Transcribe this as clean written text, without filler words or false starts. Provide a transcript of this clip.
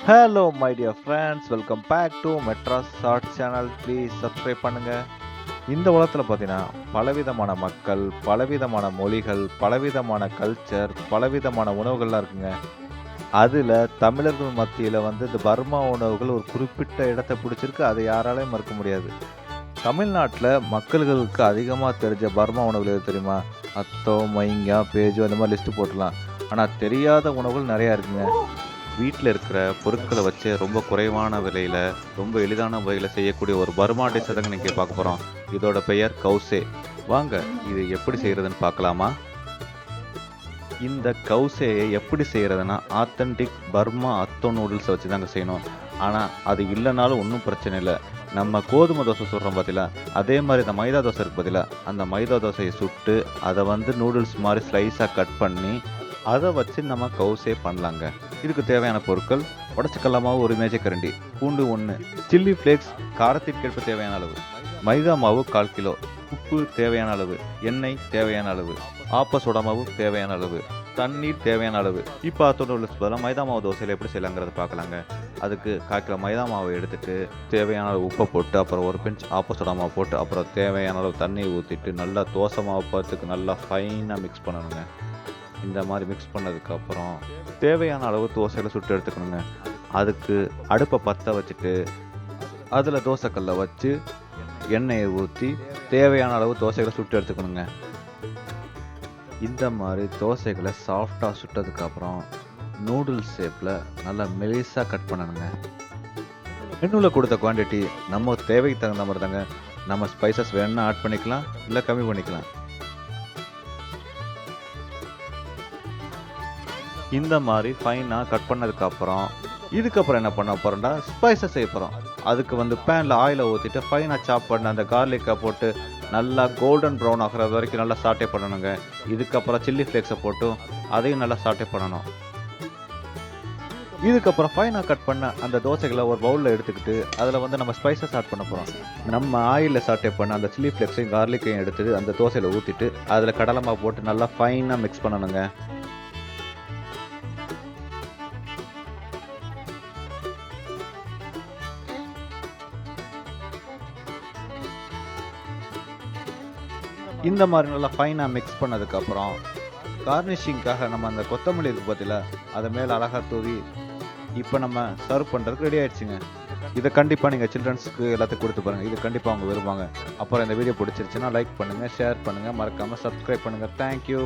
Hello my dear friends, welcome back to Madras Short Channel. Please subscribe பண்ணுங்க. இந்த உலகத்தில் பார்த்தீங்கன்னா பலவிதமான மக்கள், பலவிதமான மொழிகள், பலவிதமான கல்ச்சர், பலவிதமான உணவுகள்லாம் இருக்குங்க. அதில் தமிழர்கள் மத்தியில் இந்த பர்மா உணவுகள் ஒரு குறிப்பிட்ட இடத்தை பிடிச்சிருக்கு. அதை யாராலையும் மறுக்க முடியாது. தமிழ்நாட்டில் மக்கள்களுக்கு அதிகமாக தெரிஞ்ச பர்மா உணவுகள் எது தெரியுமா? அத்தோ, மைங்கா, பேஜோ அந்த மாதிரி லிஸ்ட்டு போட்டுடலாம். ஆனால் தெரியாத உணவுகள் நிறையா இருக்குங்க. வீட்டில் இருக்கிற பொருட்களை வச்சு ரொம்ப குறைவான விலையில் ரொம்ப எளிதான முறையில் செய்யக்கூடிய ஒரு பர்மா டிஷ் தாங்க இன்றைக்கி பார்க்க போகிறோம். இதோட பெயர் கவுசே. வாங்க இது எப்படி செய்கிறதுன்னு பார்க்கலாமா? இந்த கவுசேயை எப்படி செய்கிறதுனா ஆத்தென்டிக் பர்மா அத்தோ நூடுல்ஸை வச்சு தாங்க செய்யணும். ஆனால் அது இல்லைனாலும் ஒன்றும் பிரச்சனை இல்லை. நம்ம கோதுமை தோசை சுடுறோம் பார்த்தீங்களா, அதே மாதிரி இந்த மைதா தோசை இருக்குது பார்த்தீங்களா, அந்த மைதா தோசையை சுட்டு அதை நூடுல்ஸ் மாதிரி ஸ்லைஸாக கட் பண்ணி அதை வச்சு நம்ம கவுசே பண்ணலாங்க. இதுக்கு தேவையான பொருட்கள்: உடச்ச கடலை மாவு 1 மேஜைக்கரண்டி, பூண்டு 1, சில்லி ஃப்ளேக்ஸ் காரத்திற்கேற்ப தேவையான அளவு, மைதா மாவு 1/4 கிலோ, உப்பு தேவையான அளவு, எண்ணெய் தேவையான அளவு, ஆப்ப சோடா மாவு தேவையான அளவு, தண்ணீர் தேவையான அளவு. இப்போ அதோட பதிலாக மைதா மாவு தோசையில் எப்படி செய்யலாங்கிறத பார்க்கலாங்க. அதுக்கு 1/4 கிலோ மைதா மாவை எடுத்துட்டு தேவையான அளவு உப்பை போட்டு, அப்புறம் 1 பிஞ்ச் ஆப்ப சோடா மாவு போட்டு, அப்புறம் தேவையான அளவு தண்ணியை ஊற்றிட்டு நல்லா தோசை மாவு பார்த்துக்கு நல்லா ஃபைனாக மிக்ஸ் பண்ணணுங்க. இந்த மாதிரி மிக்ஸ் பண்ணதுக்கப்புறம் தேவையான அளவு தோசைகளை சுட்டு எடுத்துக்கணுங்க. அதுக்கு அடுப்பை பற்ற வச்சுட்டு அதில் தோசைக்கல்லை வச்சு எண்ணெயை ஊற்றி தேவையான அளவு தோசைகளை சுட்டு எடுத்துக்கணுங்க. இந்த மாதிரி தோசைகளை சாஃப்டாக சுட்டதுக்கப்புறம் நூடுல்ஸ் ஷேப்பில் நல்லா மெலிசாக கட் பண்ணணுங்க. மெனுவில் கொடுத்த குவான்டிட்டி நம்ம தேவைக்கு தகுந்த மாதிரி தாங்க. நம்ம ஸ்பைசஸ் வேணும்னா ஆட் பண்ணிக்கலாம், இல்லை கம்மி பண்ணிக்கலாம். இந்த மாதிரி ஃபைனாக கட் பண்ணதுக்கப்புறம் இதுக்கப்புறம் என்ன பண்ண போகிறோம்னா ஸ்பைசஸ் செய்ய போகிறோம். அதுக்கு பேனில் ஆயிலை ஊற்றிட்டு ஃபைனாக சாப் பண்ண அந்த கார்லிக்கை போட்டு நல்லா கோல்டன் ப்ரௌன் ஆகிறது வரைக்கும் நல்லா சாட்டே பண்ணணுங்க. இதுக்கப்புறம் சில்லி ஃப்ளேக்ஸை போட்டு அதையும் நல்லா சாட்டே பண்ணணும். இதுக்கப்புறம் ஃபைனாக கட் பண்ண அந்த தோசைகளை ஒரு பவுலில் எடுத்துக்கிட்டு அதில் நம்ம ஸ்பைசஸ் ஆட் பண்ண போகிறோம். நம்ம ஆயிலில் சாட்டே பண்ண அந்த சில்லி ஃப்ளேக்ஸையும் கார்லிக்கையும் எடுத்துட்டு அந்த தோசையில் ஊற்றிட்டு அதில் கடலை மாவு போட்டு நல்லா ஃபைனாக மிக்ஸ் பண்ணணுங்க. இந்த மாதிரி நல்லா ஃபைனாக மிக்ஸ் பண்ணதுக்கப்புறம் கார்னிஷிங்காக நம்ம அந்த கொத்தமல்லி இருக்குது பார்த்தீங்களா, அதை மேலே அழகாக தூவி இப்போ நம்ம சர்வ் பண்ணுறதுக்கு ரெடி ஆகிடுச்சிங்க. இதை கண்டிப்பாக நீங்கள் சில்ட்ரன்ஸுக்கு எல்லாத்துக்கும் கொடுத்து பாருங்கள். இது கண்டிப்பாக அவங்க விரும்புவாங்க. அப்புறம் இந்த வீடியோ பிடிச்சிருச்சுன்னா லைக் பண்ணுங்கள், ஷேர் பண்ணுங்கள், மறக்காமல் சப்ஸ்கிரைப் பண்ணுங்கள். தேங்க்யூ.